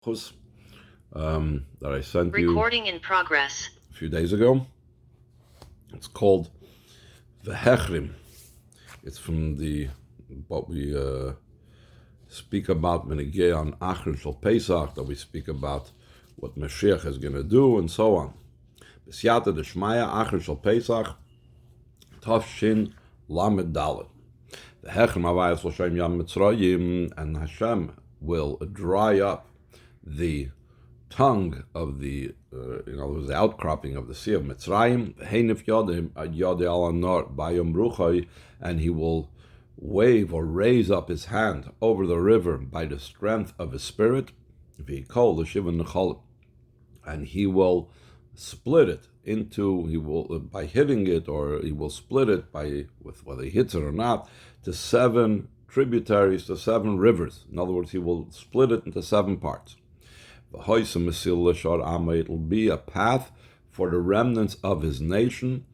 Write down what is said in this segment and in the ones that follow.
Malchus that I sent Recording in progress. A few days ago. It's called VeHechrim. It's from what we speak about Menegeh on Achron Shel Pesach, that we speak about what Mashiach is going to do, and so on. B'siyata d'shmaya Achron Shel Pesach, Tafshin Lamed Dalet. VeHechrim Havayas L'Shem Yam Mitzrayim, and Hashem will dry up the tongue of the, the outcropping of the sea of Mitzrayim, and he will wave or raise up his hand over the river by the strength of his spirit, and he will split it into, by hitting it, or he will split it with whether he hits it or not, to 7 tributaries, to 7 rivers. In other words, he will split it into 7 parts. It'll be a path for the remnants of his nation,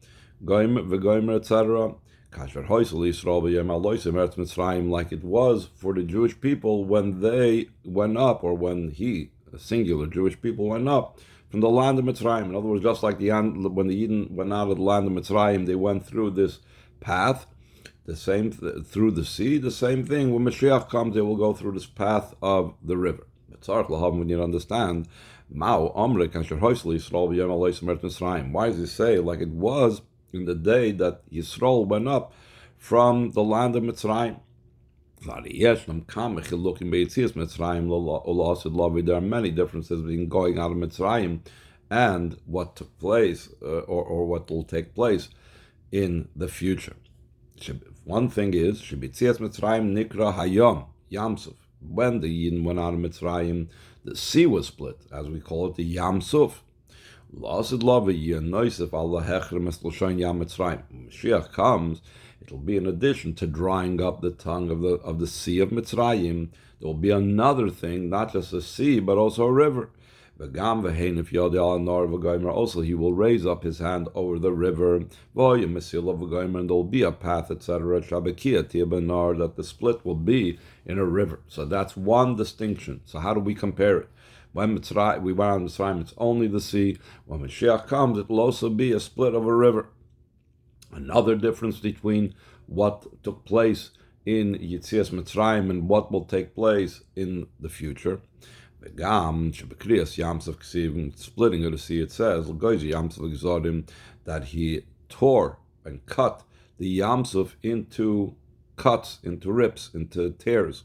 etc. Like it was for the Jewish people when they went up, or when singular Jewish people went up from the land of Mitzrayim. In other words, just like when the Eden went out of the land of Mitzrayim, they went through this path, through the sea. The same thing, when Mashiach comes, they will go through this path of the river. We need to understand why does he say like it was in the day that Yisrael went up from the land of Mitzrayim? There are many differences between going out of Mitzrayim and what took place, or what will take place in the future. One thing is Mitzrayim Nikra Hayom Yamsuf. When the Yidden went out of Mitzrayim, the sea was split, as we call it, the Yam Suf. Mashiach comes, it'll be in addition to drying up the tongue of the sea of Mitzrayim. There will be another thing, not just a sea, but also a river. Also, he will raise up his hand over the river, and there will be a path, etc. That the split will be in a river. So that's one distinction. So how do we compare it? When we went out of Mitzrayim, it's only the sea. When Mashiach comes, it will also be a split of a river. Another difference between what took place in Yetzias Mitzrayim and what will take place in the future. Splitting of the sea, it says that he tore and cut the Yamsuf into cuts, into rips, into tears.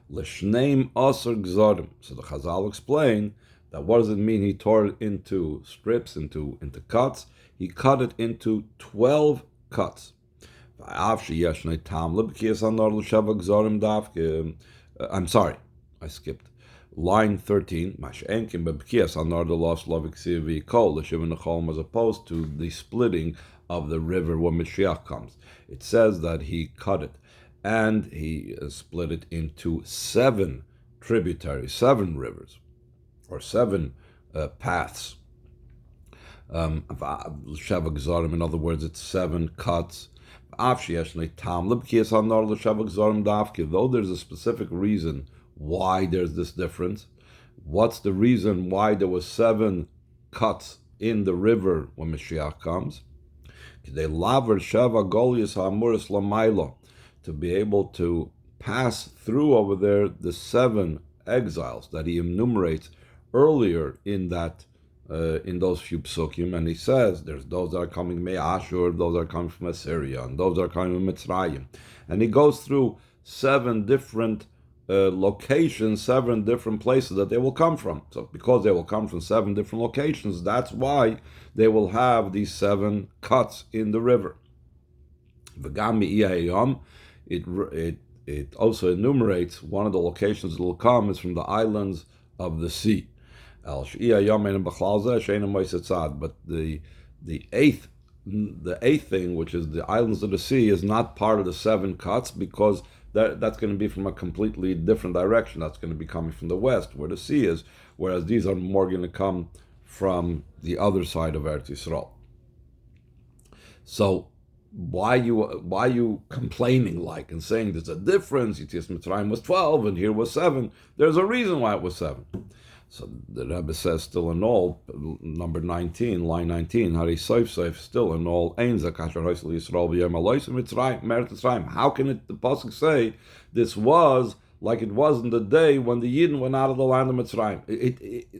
L'shneim aser gzorim. So the Chazal explain that what does it mean he tore it into strips, into cuts? He cut it into 12 cuts. I'm sorry, I skipped. Line 13, as opposed to the splitting of the river when Mashiach comes. It says that he cut it, and he split it into 7 tributaries, 7 rivers, or 7 paths. In other words, it's 7 cuts. Though there's a specific reason why there's this difference. What's the reason why there was 7 cuts in the river when Mashiach comes? To be able to pass through over there the 7 exiles that he enumerates earlier in those few psukim, and he says there's those that are coming from Ashur, those that are coming from Assyria, and those that are coming from Mitzrayim, and he goes through 7 different locations, 7 different places that they will come from. So because they will come from 7 different locations, that's why they will have these 7 cuts in the river. It also enumerates one of the locations that will come is from the islands of the sea. But the eighth thing, which is the islands of the sea, is not part of the 7 cuts, because that's going to be from a completely different direction. That's going to be coming from the west, where the sea is, whereas these are more going to come from the other side of Eretz Yisrael. So why are you complaining and saying there's a difference? Yetzias Mitzrayim was 12 and here was 7. There's a reason why it was 7. So the Rebbe says, still in all, number 19, line 19, Hari Seif Seif, still in all, Ein Zakasher Hoysel Yisrael B'Yom Alois Mitzrayim, Meret Mitzrayim. How can the Pasuk say this was like it was in the day when the Yidden went out of the land of Mitzrayim?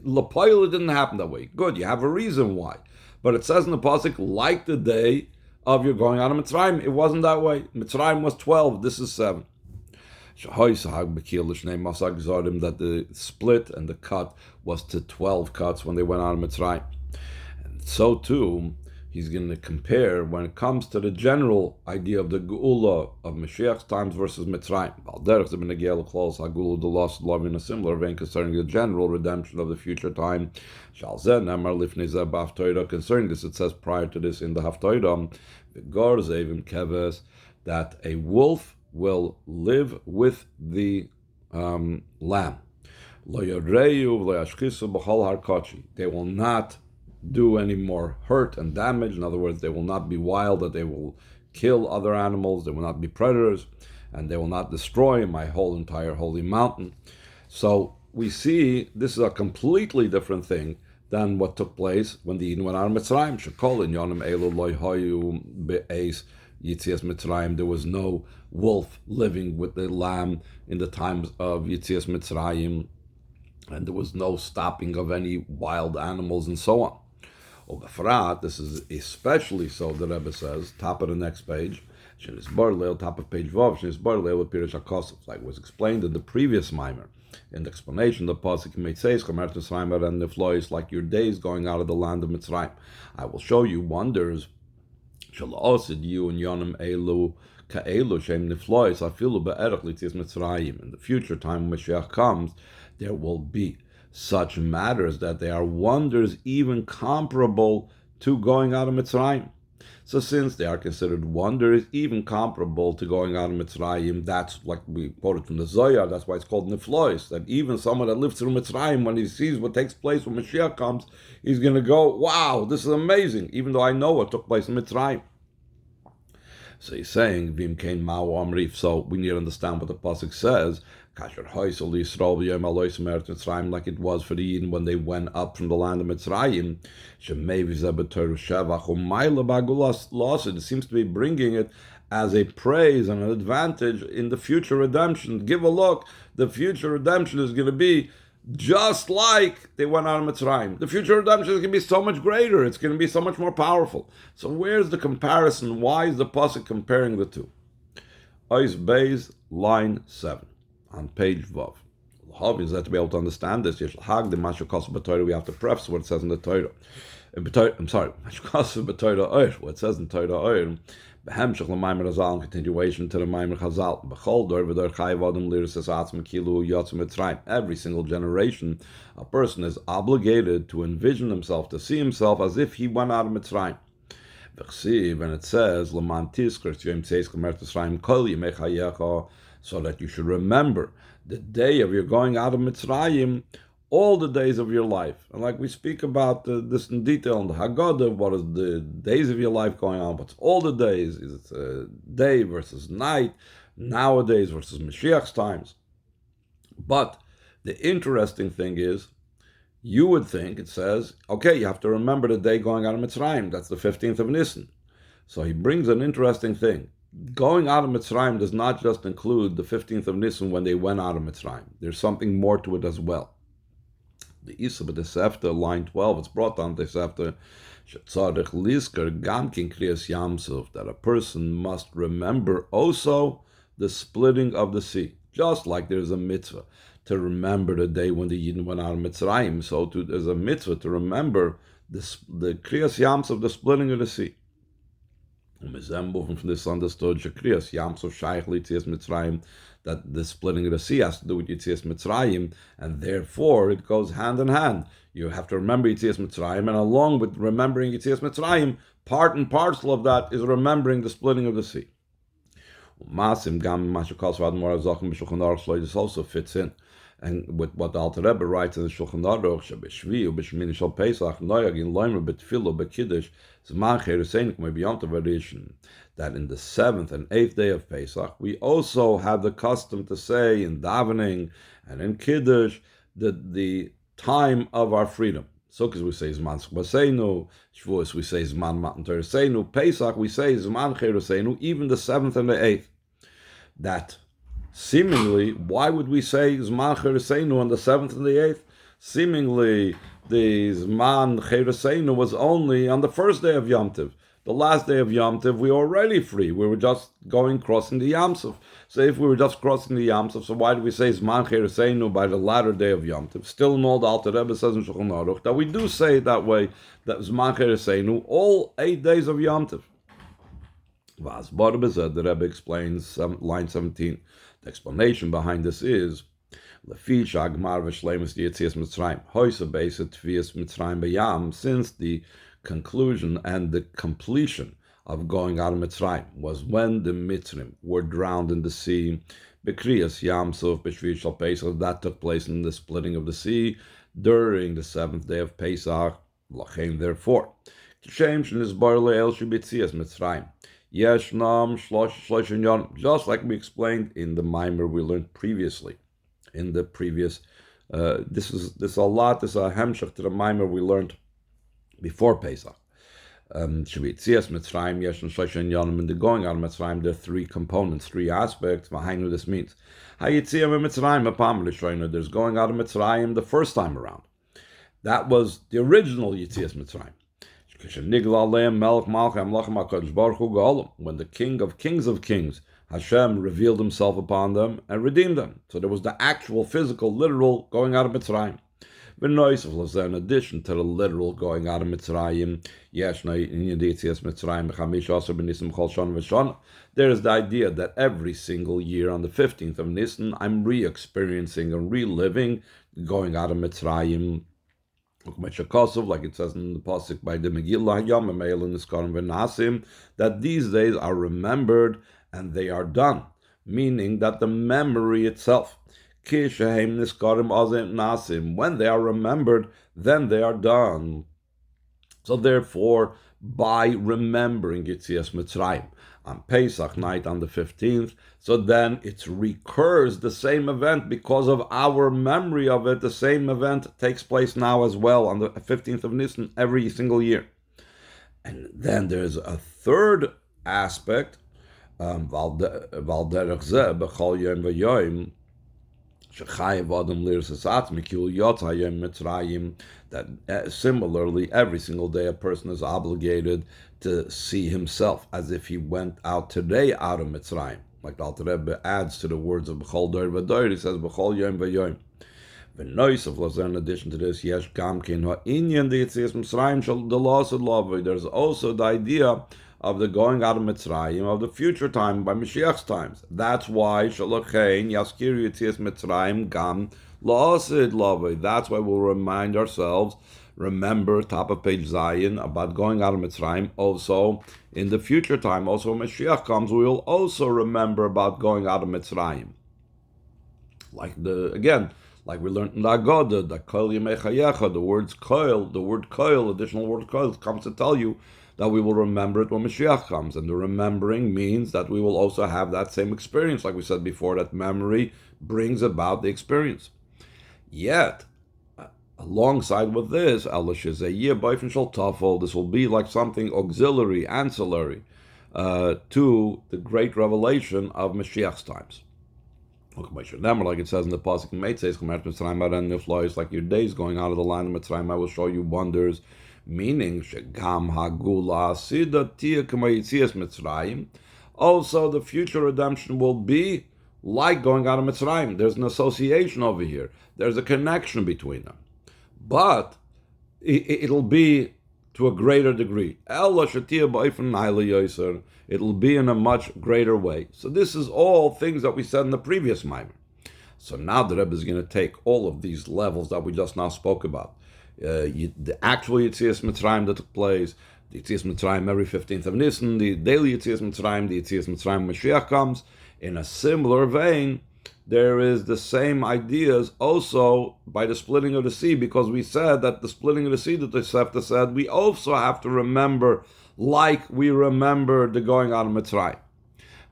L'poil, it didn't happen that way. Good, you have a reason why. But it says in the Pasuk, like the day of your going out of Mitzrayim, it wasn't that way. Mitzrayim was 12, this is 7. That the split and the cut was to 12 cuts when they went out of Mitzrayim. And so too, he's going to compare when it comes to the general idea of the Geula of Mashiach's times versus Mitzrayim. In a similar vein concerning the general redemption of the future time. Concerning this, it says prior to this in the Haftorah, that a wolf will live with the lamb. They will not do any more hurt and damage. In other words, they will not be wild, that they will kill other animals, they will not be predators, and they will not destroy my whole entire holy mountain. So we see this is a completely different thing than what took place when the Eden went out of Mitzrayim. Yitzias Mitzrayim, there was no wolf living with the lamb in the times of Yitzias Mitzrayim, and there was no stopping of any wild animals and so on. This is especially so, the Rebbe says, top of the next page, top of page Vav, like was explained in the previous mimer. In the explanation, the pasuk says, and the flois, like your days going out of the land of Mitzrayim. I will show you wonders in the future time when Mashiach comes, there will be such matters that they are wonders even comparable to going out of Mitzrayim. So since they are considered wonders even comparable to going out of Mitzrayim, that's like we quoted from the Zohar, that's why it's called Niflois, that even someone that lives through Mitzrayim, when he sees what takes place when Mashiach comes, he's going to go, wow, this is amazing, even though I know what took place in Mitzrayim. So he's saying, Vim Kain Mao Amrif. So we need to understand what the pasuk says. Like it was for the Eden when they went up from the land of Mitzrayim. It seems to be bringing it as a praise and an advantage in the future redemption. Give a look. The future redemption is going to be just like they went out of Mitzrayim. The future redemption is going to be so much greater. It's going to be so much more powerful. So where's the comparison? Why is the pasuk comparing the two? Ois Beis, line 7, on page Vav. Is that to be able to understand this, we have to preface what it says in the Torah. I'm sorry, what it says in Torah, continuation to the Maimer Chazal. Every single generation, a person is obligated to envision himself, to see himself as if he went out of Mitzrayim. And it says, so that you should remember the day of your going out of Mitzrayim, all the days of your life. And like we speak about this in detail in the Haggadah, what is the days of your life going on? What's all the days? Is it day versus night, nowadays versus Mashiach's times? But the interesting thing is, you would think, it says, okay, you have to remember the day going out of Mitzrayim. That's the 15th of Nisan. So he brings an interesting thing. Going out of Mitzrayim does not just include the 15th of Nisan when they went out of Mitzrayim. There's something more to it as well. The Isa b'Tesefta, line 12, it's brought down Tesefta, that a person must remember also the splitting of the sea. Just like there's a mitzvah to remember the day when the Yidden went out of Mitzrayim, so too there's a mitzvah to remember the Kriyas Yamsov, the splitting of the sea. From this understood Kriyas Yamsov Shaykh Yitzias Mitzrayim, that the splitting of the sea has to do with Yitzias Mitzrayim, and therefore it goes hand in hand. You have to remember Yitzias Mitzrayim, and along with remembering Yitzias Mitzrayim, part and parcel of that is remembering the splitting of the sea. This also fits in, and with what the Alter Rebbe writes in the Shulchan Aruch, that in the 7th and 8th day of Pesach, we also have the custom to say in davening and in Kiddush that the time of our freedom. Sukkot we say Zman Chbaseinu, Shavuos we say Zman Matan Tereseinu, Pesach we say Zman Chereseinu, even the 7th and the 8th. That seemingly, why would we say Zman Chereseinu on the 7th and the 8th? Seemingly, the Zman Chereseinu was only on the first day of Yom Tov. The last day of Yom Tov, we were already free. We were just crossing the Yam Suf. So if we were just crossing the Yam Suf, so why do we say Zman Chereseinu by the latter day of Yom Tov? Still in all the Alter Rebbe says in Shulchan Aruch that we do say it that way, that Zman Chereseinu, all 8 days of Yom Tov. The Rebbe explains, line 17, the explanation behind this is, since the conclusion and the completion of going out of Mitzrayim was when the Mitzrim were drowned in the sea. Bekriyas Yam Suf B'Shvi Shal Pesach, that took place in the splitting of the sea during the 7th day of Pesach. Lachem, therefore, Kishem Shnizbar Le'el Shibitzias Mitzrayim. Yeshnam Shlosh Yon, just like we explained in the mimer we learned previously. In the previous, this is a hemshach to the mimer we learned before Pesach. Shivitzias Mitzrayim, Yeshan Shlosh Yonim, in the going out of Mitzrayim, there are 3 components, 3 aspects behind what this means. Hayitzias Mitzrayim, Apam L'Shoino, there's going out of Mitzrayim the first time around. That was the original Yitzias Mitzrayim. When the King of Kings, Hashem, revealed himself upon them and redeemed them. So there was the actual, physical, literal going out of Mitzrayim. In addition to the literal going out of Mitzrayim, there is the idea that every single year on the 15th of Nisan, I'm re-experiencing and reliving going out of Mitzrayim. Like it says in the pasuk by the Megillah, that these days are remembered and they are done, meaning that the memory itself, when they are remembered, then they are done. So therefore, by remembering Yitzias Mitzrayim on Pesach night on the 15th, so then it recurs the same event because of our memory of it. The same event takes place now as well on the 15th of Nisan every single year. And then there's a third aspect, that similarly, every single day a person is obligated to see himself as if he went out today out of Mitzrayim. Like the Alter Rebbe adds to the words of B'chol Dor V'Dor, he says B'chol Yom V'Yom. In addition to this, there's also the idea of the going out of Mitzrayim of the future time by Mashiach's times. That's why Shalochein Yaskir Yitzias Mitzrayim Gam La'asid Lavoi. That's why we'll remind ourselves, remember, top of page Zion, about going out of Mitzrayim. Also, in the future time, also when Mashiach comes, we will also remember about going out of Mitzrayim. Like we learned in the Agoda, the Koil Yemei Chayecha, the word Koil, additional word Koil, comes to tell you that we will remember it when Mashiach comes. And the remembering means that we will also have that same experience, like we said before, that memory brings about the experience. Yet, alongside with this, this will be like something auxiliary, ancillary, to the great revelation of Mashiach's times. Like it says in the pasuk, like your days going out of the land of Mitzrayim, I will show you wonders. Meaning, also the future redemption will be like going out of Mitzrayim. There's an association over here. There's a connection between them. But it'll be to a greater degree. It'll be in a much greater way. So this is all things that we said in the previous mimer. So now the Rebbe is going to take all of these levels that we just now spoke about. The actual Yitzias Mitzrayim that took place, the Yitzias Mitzrayim every 15th of Nisan, the daily Yitzias Mitzrayim, the Yitzias Mitzrayim Mashiach comes. In a similar vein, there is the same ideas also by the splitting of the sea, because we said that the splitting of the sea that the Sefta said, we also have to remember like we remember the going out of Mitzrayim.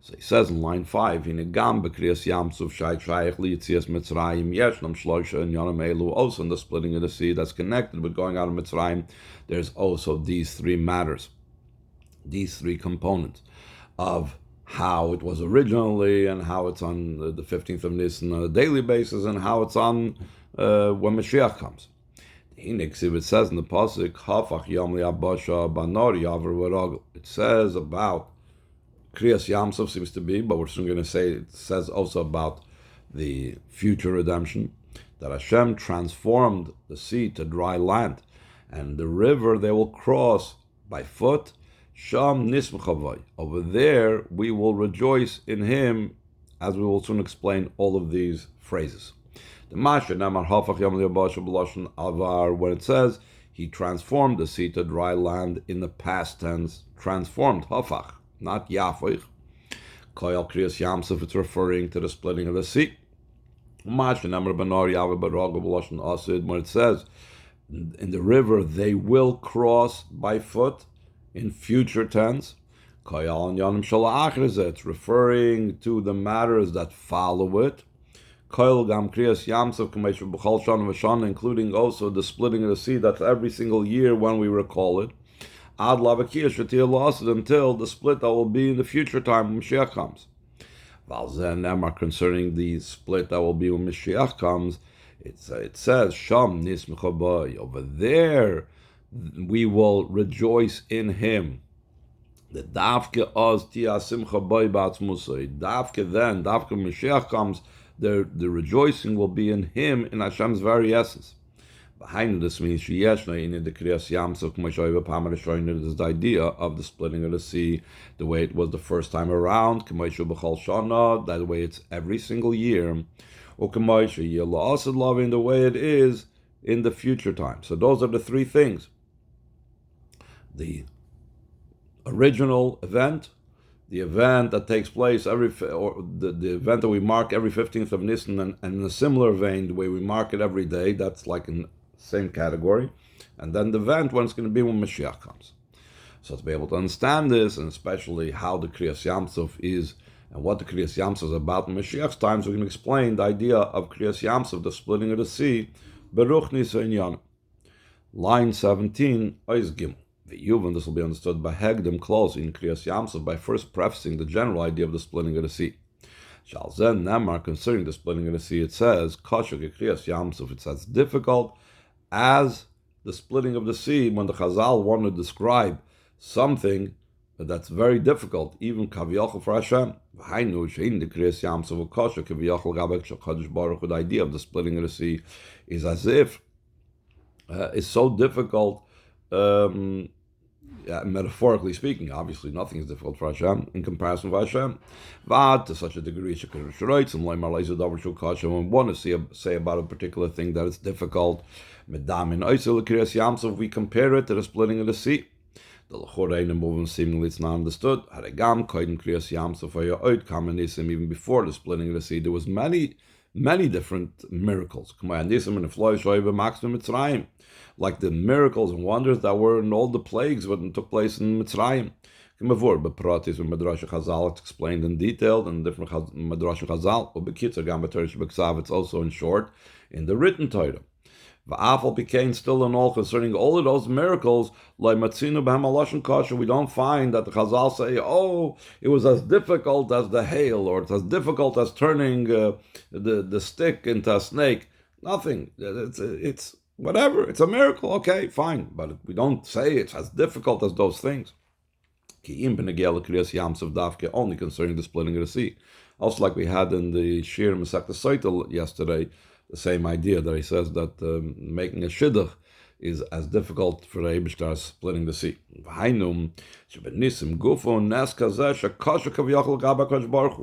So he says in line 5, Hinegam b'kriyas yamsuf shayich liyitzias Mitzrayim yeshnam shlosha and yonam elu. Also in the splitting of the sea that's connected with going out of Mitzrayim, there's also these three matters, these three components of how it was originally and how it's on the 15th of Nisan on a daily basis and how it's on when Mashiach comes. It says in the pasuk, Hafach Yom Li'abasha Banor Yaver V'Ragel. It says about Kriyas Yamsov seems to be, but we're soon going to say it says also about the future redemption, that Hashem transformed the sea to dry land, and the river they will cross by foot. Sham Nismchavai. Over there we will rejoice in Him, as we will soon explain all of these phrases. The Masha Namar Hafach Yom Li'abasha B'Lashon Avar, when it says He transformed the sea to dry land in the past tense, transformed Hafach, not Yafich. Koyal Kriyas Yamsuf, it's referring to the splitting of the sea. Masha Namar Banor Yavar B'Ragel B'Lashon Asid, when it says in the river they will cross by foot in future tense. Koyal and Yonim Shalach, it's referring to the matters that follow it. Koil Gam Kriyas Yamsov Kameshu B'chal Shana V'Shana, including also the splitting of the sea. That's every single year when we recall it. Ad Lavakia Shatir lost it until the split that will be in the future time when Mashiach comes. Valzen Emar, concerning the split that will be when Mashiach comes, it says Sham Nismechabay. Over there we will rejoice in Him. The Davke Oz Tia Simcha Bay Batzmusay. Davke then, Davke Mashiach comes, the rejoicing will be in Him, in Hashem's very essence. Behind this means Sheyeshna in the Kriyas Yamsuf K'mashoyva Pamar Shoyna is the idea of the splitting of the sea, the way it was the first time around, K'mashu B'chal Shana, that way it's every single year, or K'mashu Yela Asad loving the way it is in the future time. So those are the three things: the original event, the event that takes place the event that we mark every 15th of Nisan, and in a similar vein, the way we mark it every day, that's like in the same category, and then the event when it's going to be when Mashiach comes. So to be able to understand this, and especially how the Kriyas Yamsuf is, and what the Kriyas Yamsuf is about in Mashiach's times, we're going to explain the idea of Kriyas Yamsuf, the splitting of the sea, Beruch Nisa Inyan. Line 17, Ois Gimel. And this will be understood by Hegdim close in Kriyas Yamsuf by first prefacing the general idea of the splitting of the sea. Shalzen Nemar, concerning the splitting of the sea, it says, Kashuk Kriyas Yamsuf, it's as difficult as the splitting of the sea when the Chazal want to describe something that's very difficult, even Kaviyachal for Hashem. The idea of the splitting of the sea is as if it's so difficult. Metaphorically speaking, obviously nothing is difficult for Hashem in comparison with Hashem. But to such a degree, when one to say about a particular thing that it's difficult, if we compare it to the splitting of the sea, the movement seemingly it's not understood. Even before the splitting of the sea, there was many different miracles. Like the miracles and wonders that were in all the plagues that took place in Mitzrayim. It's explained in detail in different Madrash Chazal. It's also in short in the written Torah. Va'afal became still in all concerning all of those miracles. We don't find that the Chazal say, "Oh, it was as difficult as the hail," or "It's as difficult as turning the stick into a snake." Nothing. It's whatever. It's a miracle. Okay, fine, but we don't say it's as difficult as those things. Only concerning the splitting of the sea. Also, like we had in the Shir Masechta Sotah yesterday, the same idea that he says that making a shidduch is as difficult for the Eibishter as splitting the sea.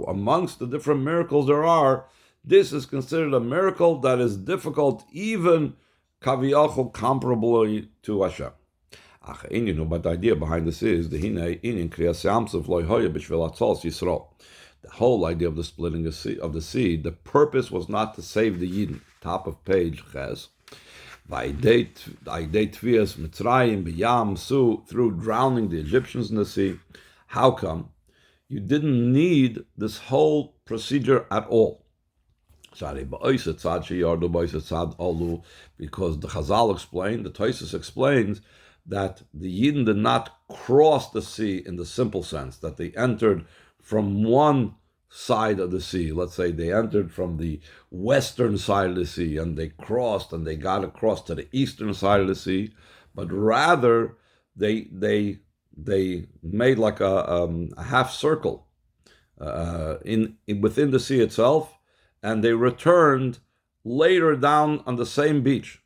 Amongst the different miracles there are, this is considered a miracle that is difficult even kaviyachol comparably to Hashem. But the idea behind this is the whole idea of the splitting of the sea, the purpose was not to save the Yidden. Top of page Ches. Through drowning the Egyptians in the sea. How come? you didn't need this whole procedure at all. Because the Chazal explained, the Tosfos explains, that the Yidden did not cross the sea in the simple sense, that they entered from one side of the sea. Let's say they entered from the western side of the sea and they crossed and they got across to the eastern side of the sea, but rather they made like a half circle in within the sea itself, and they returned later down on the same beach.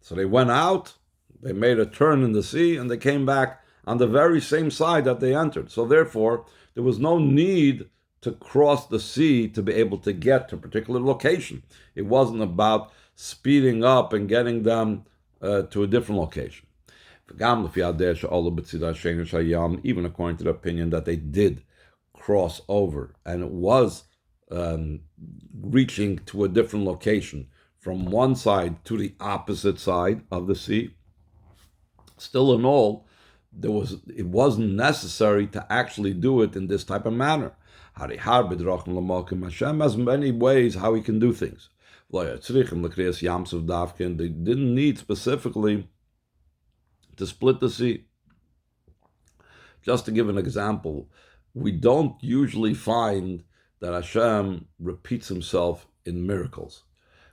So they went out, they made a turn in the sea, and they came back on the very same side that they entered. So therefore, there was no need to cross the sea to be able to get to a particular location. It wasn't about speeding up and getting them to a different location. Even according to the opinion that they did cross over, and it was reaching to a different location from one side to the opposite side of the sea, still in all, it wasn't necessary to actually do it in this type of manner. Hashem has many ways how he can do things. They didn't need specifically to split the sea. Just to give an example, we don't usually find that Hashem repeats himself in miracles.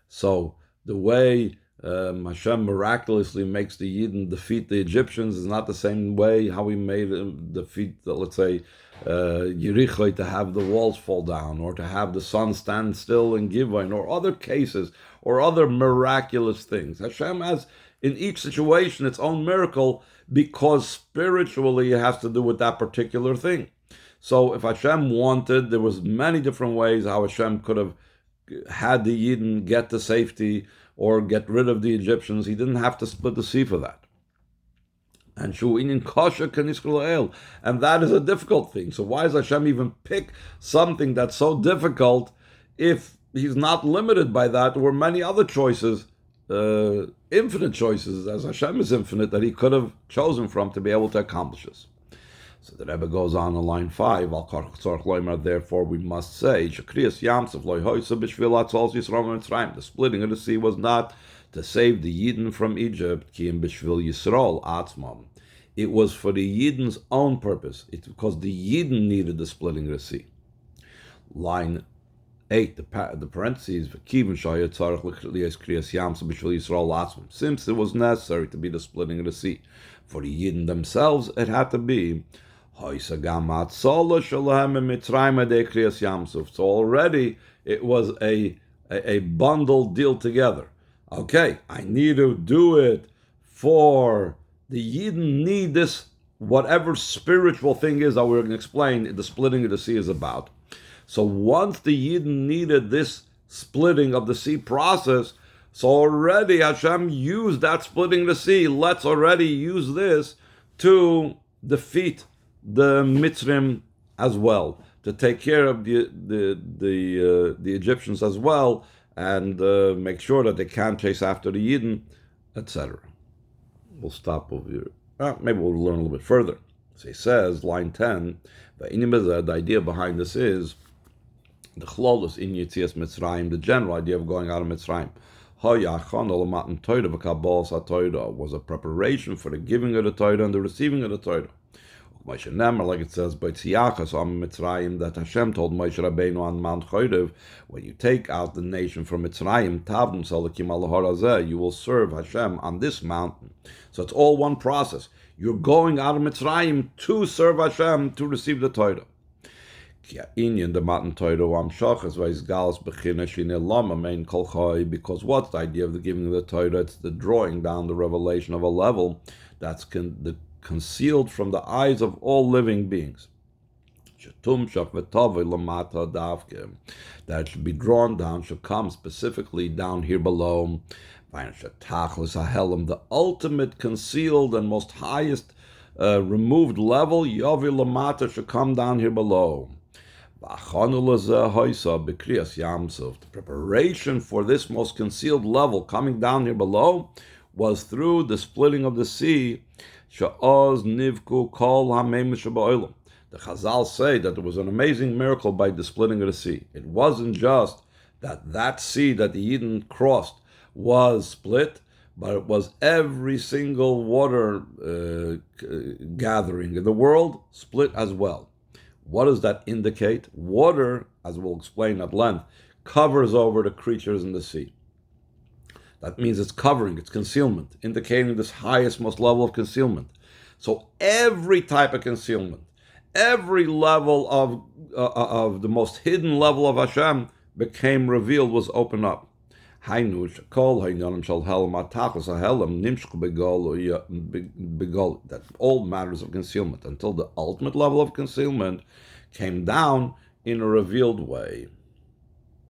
So the way Hashem miraculously makes the Yidden defeat the Egyptians is not the same way how he made them defeat, let's say, Yericho, to have the walls fall down, or to have the sun stand still in Givon, or other cases, or other miraculous things. Hashem has, in each situation, its own miracle, because spiritually it has to do with that particular thing. So if Hashem wanted, there was many different ways how Hashem could have had the Yidden get to safety or get rid of the Egyptians. He didn't have to split the sea for that. And and that is a difficult thing. So why does Hashem even pick something that's so difficult if he's not limited by that? There were many other choices, infinite choices, as Hashem is infinite, that he could have chosen from to be able to accomplish this. So the Rebbe goes on in line 5, therefore we must say, the splitting of the sea was not to save the Yidden from Egypt, it was for the Yidden's own purpose. It's because the Yidden needed the splitting of the sea. Line 8, the parentheses, since it was necessary to be the splitting of the sea, for the Yidden themselves, it had to be. So already it was a bundled deal together. Okay, I need to do it for the Yidden need this, whatever spiritual thing is that we're going to explain the splitting of the sea is about. So once the Yidden needed this splitting of the sea process, so already Hashem used that splitting of the sea. Let's already use this to defeat the Mitzrim as well, to take care of the Egyptians as well, and make sure that they can't chase after the Yidden, etc. We'll stop over here. Maybe we'll learn a little bit further. So he says, line 10, the idea behind this is the chlolus in Yitzias Mitzrayim, the general idea of going out of Mitzrayim. Was a preparation for the giving of the Torah and the receiving of the Torah. Like it says by Tziachas on Mitzrayim, that Hashem told Moshe Rabbeinu on Mount Chorev, when you take out the nation from Mitzrayim, Tavdim Salakim al Harazeh, you will serve Hashem on this mountain. So it's all one process. You're going out of Mitzrayim to serve Hashem, to receive the Torah. Because what's the idea of the giving of the Torah? It's the drawing down the revelation of a level that's concealed from the eyes of all living beings. That should be drawn down, should come specifically down here below. The ultimate concealed and most highest removed level, should come down here below. The preparation for this most concealed level coming down here below was through the splitting of the sea. The Chazal say that there was an amazing miracle by the splitting of the sea. It wasn't just that sea that the Yidden crossed was split, but it was every single water gathering in the world split as well. What does that indicate? Water, as we'll explain at length, covers over the creatures in the sea. That means it's covering, it's concealment, indicating this highest, most level of concealment. So every type of concealment, every level of the most hidden level of Hashem became revealed, was opened up. That all matters of concealment, until the ultimate level of concealment came down in a revealed way.